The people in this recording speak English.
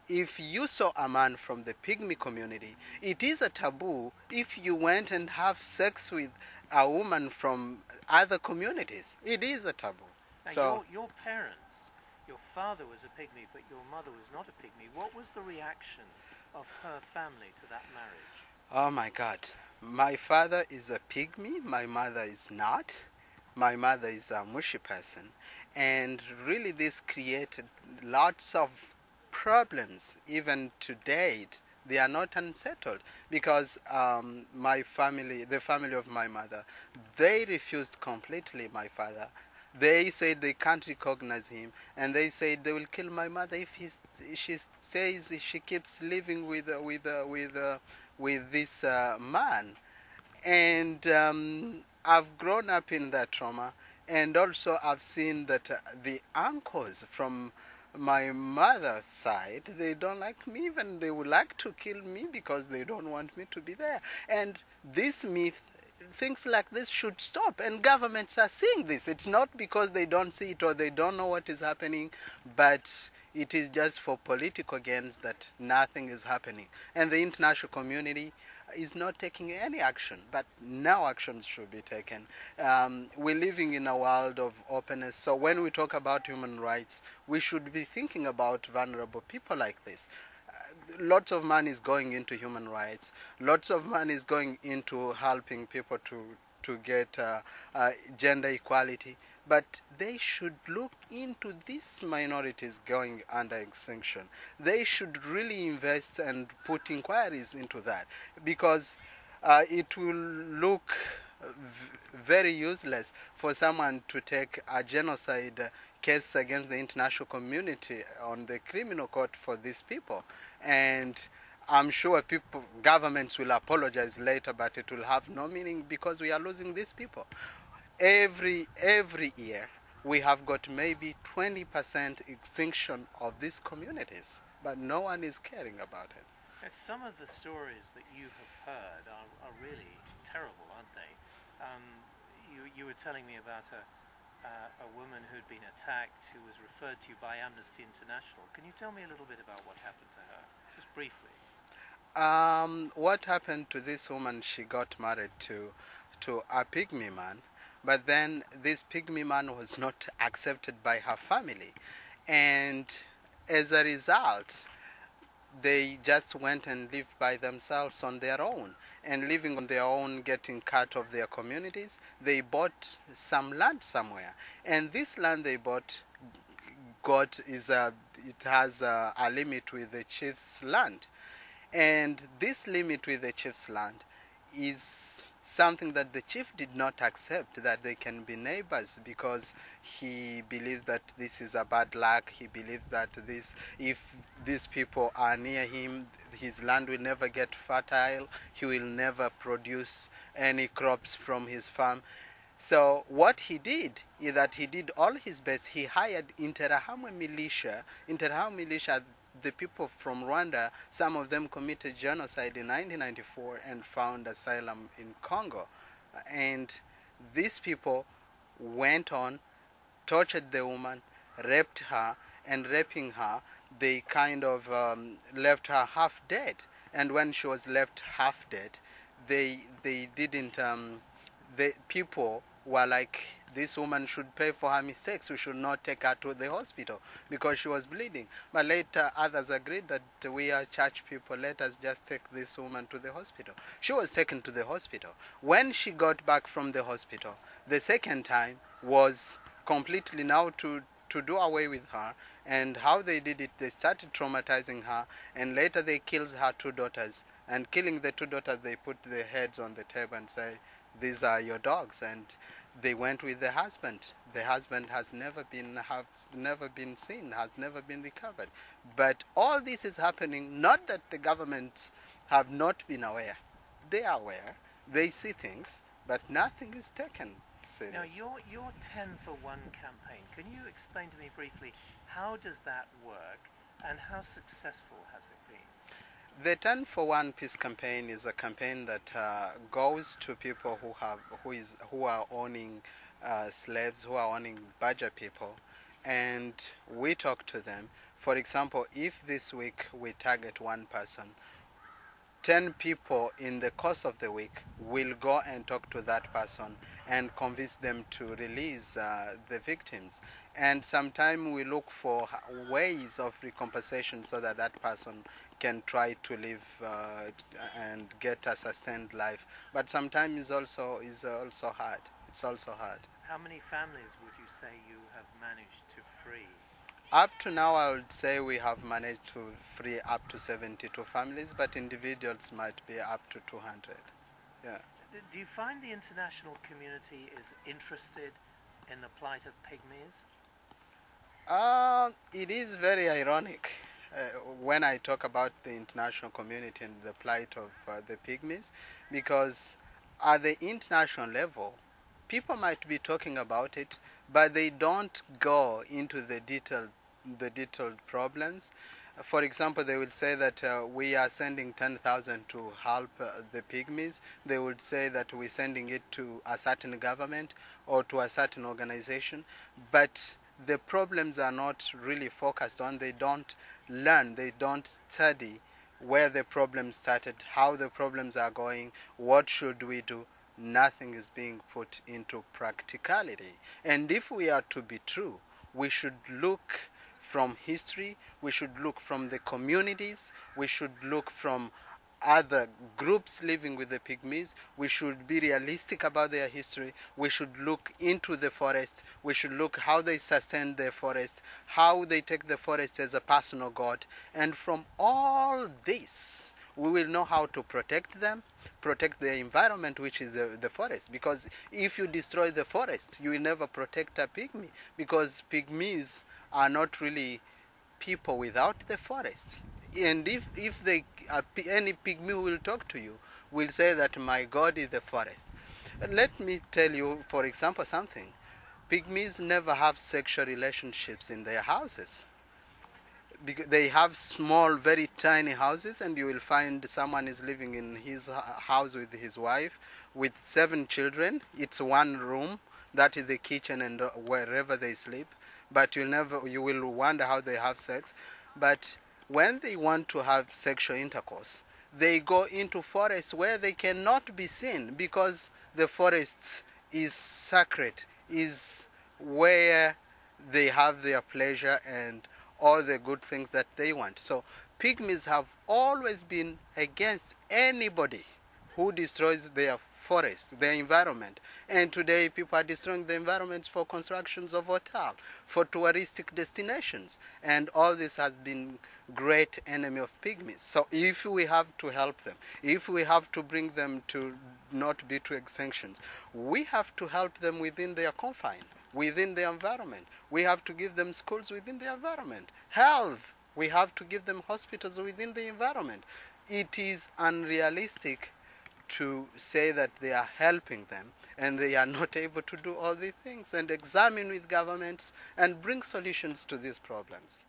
if you saw a man from the Pygmy community, it is a taboo if you went and have sex with a woman from other communities. It is a taboo. Now, So your parents, your father was a Pygmy, but your mother was not a Pygmy. What was the reaction of her family to that marriage? oh my God. My father is a Pygmy, my mother is not. My mother is a mushy person. And really this created lots of problems. Even to date, they are not unsettled because my family, the family of my mother, they refused completely my father. They said they can't recognize him, and they said they will kill my mother if she says she keeps living with this man. And I've grown up in that trauma, and also I've seen that the uncles from my mother's side, they don't like me. Even they would like to kill me because they don't want me to be there. And this myth, things like this should stop, and governments are seeing this. It's not because they don't see it or they don't know what is happening, but it is just for political gains that nothing is happening, and the international community is not taking any action. But now actions should be taken. We're living in a world of openness, so when we talk about human rights, we should be thinking about vulnerable people like this. Lots of money is going into human rights. Lots of money is going into helping people to get gender equality. But they should look into these minorities going under extinction. They should really invest and put inquiries into that, because it will look very useless for someone to take a genocide case against the international community on the criminal court for these people. And I'm sure governments will apologize later, but it will have no meaning because we are losing these people. Every year we have got maybe 20% extinction of these communities, but no one is caring about it. Some of the stories that you have heard are really terrible, aren't they? You were telling me about a woman who'd been attacked who was referred to you by Amnesty International. Can you tell me a little bit about what happened to her, just briefly? What happened to this woman? She got married to a Pygmy man, but then this Pygmy man was not accepted by her family, and as a result, they just went and lived by themselves on their own. And living on their own, getting cut of their communities, they bought some land somewhere. And this land they bought it has a limit with the chief's land. And this limit with the chief's land is something that the chief did not accept, that they can be neighbors, because he believes that this is a bad luck. He believes that if these people are near him, his land will never get fertile. He will never produce any crops from his farm. So what he did is that he did all his best. He hired Interahamwe militia. Interahamwe militia, the people from Rwanda, some of them committed genocide in 1994 and found asylum in Congo. And these people went on, tortured the woman, raped her, and raping her, they kind of left her half dead. And when she was left half dead, they didn't, the people were like, this woman should pay for her mistakes. We should not take her to the hospital because she was bleeding. But later others agreed that we are church people, let us just take this woman to the hospital. She was taken to the hospital. When she got back from the hospital, the second time was completely now to do away with her. And how they did it, they started traumatizing her, and later they killed her two daughters. And killing the two daughters, they put their heads on the table and say, these are your dogs. And they went with the husband. The husband has never been seen, has never been recovered. But all this is happening, not that the governments have not been aware. They are aware, they see things, but nothing is taken serious. Now, your 10 for 1 campaign, can you explain to me briefly, how does that work and how successful has it been? The 10 for 1 peace campaign is a campaign that goes to people who are owning slaves, who are owning Baja people, and we talk to them. For example, if this week we target one person, 10 people in the course of the week will go and talk to that person and convince them to release the victims. And sometimes we look for ways of recompensation so that that person can try to live and get a sustained life. But sometimes is also hard. It's also hard. How many families would you say you have managed to free? Up to now, I would say we have managed to free up to 72 families, but individuals might be up to 200. Yeah. Do you find the international community is interested in the plight of Pygmies? It is very ironic when I talk about the international community and the plight of the Pygmies, because at the international level, people might be talking about it, but they don't go into the detailed problems. For example, they will say that we are sending 10,000 to help the Pygmies. They would say that we're sending it to a certain government or to a certain organization, but the problems are not really focused on. They don't learn, they don't study where the problems started, how the problems are going, what should we do. Nothing is being put into practicality. And if we are to be true, we should look from history, we should look from the communities, we should look from other groups living with the Pygmies. We should be realistic about their history. We should look into the forest. We should look how they sustain the forest, how they take the forest as a personal god. And from all this, we will know how to protect them, protect the environment, which is the forest. Because if you destroy the forest, you will never protect a Pygmy, because Pygmies are not really people without the forest. And if any Pygmy will talk to you, will say that my God is the forest. Let me tell you, for example, something. Pygmies never have sexual relationships in their houses. Because they have small, very tiny houses, and you will find someone is living in his house with his wife with 7 children. It's one room, that is the kitchen and wherever they sleep. But you will wonder how they have sex. But when they want to have sexual intercourse, they go into forests where they cannot be seen, because the forest is sacred, is where they have their pleasure and all the good things that they want. So Pygmies have always been against anybody who destroys their forest, their environment. And today people are destroying the environment for constructions of hotels, for touristic destinations. And all this has been great enemy of Pygmies. So if we have to help them, if we have to bring them to not be to extinctions, we have to help them within their confine, within the environment. We have to give them schools within the environment. Health, we have to give them hospitals within the environment. It is unrealistic to say that they are helping them and they are not able to do all these things, and examine with governments and bring solutions to these problems.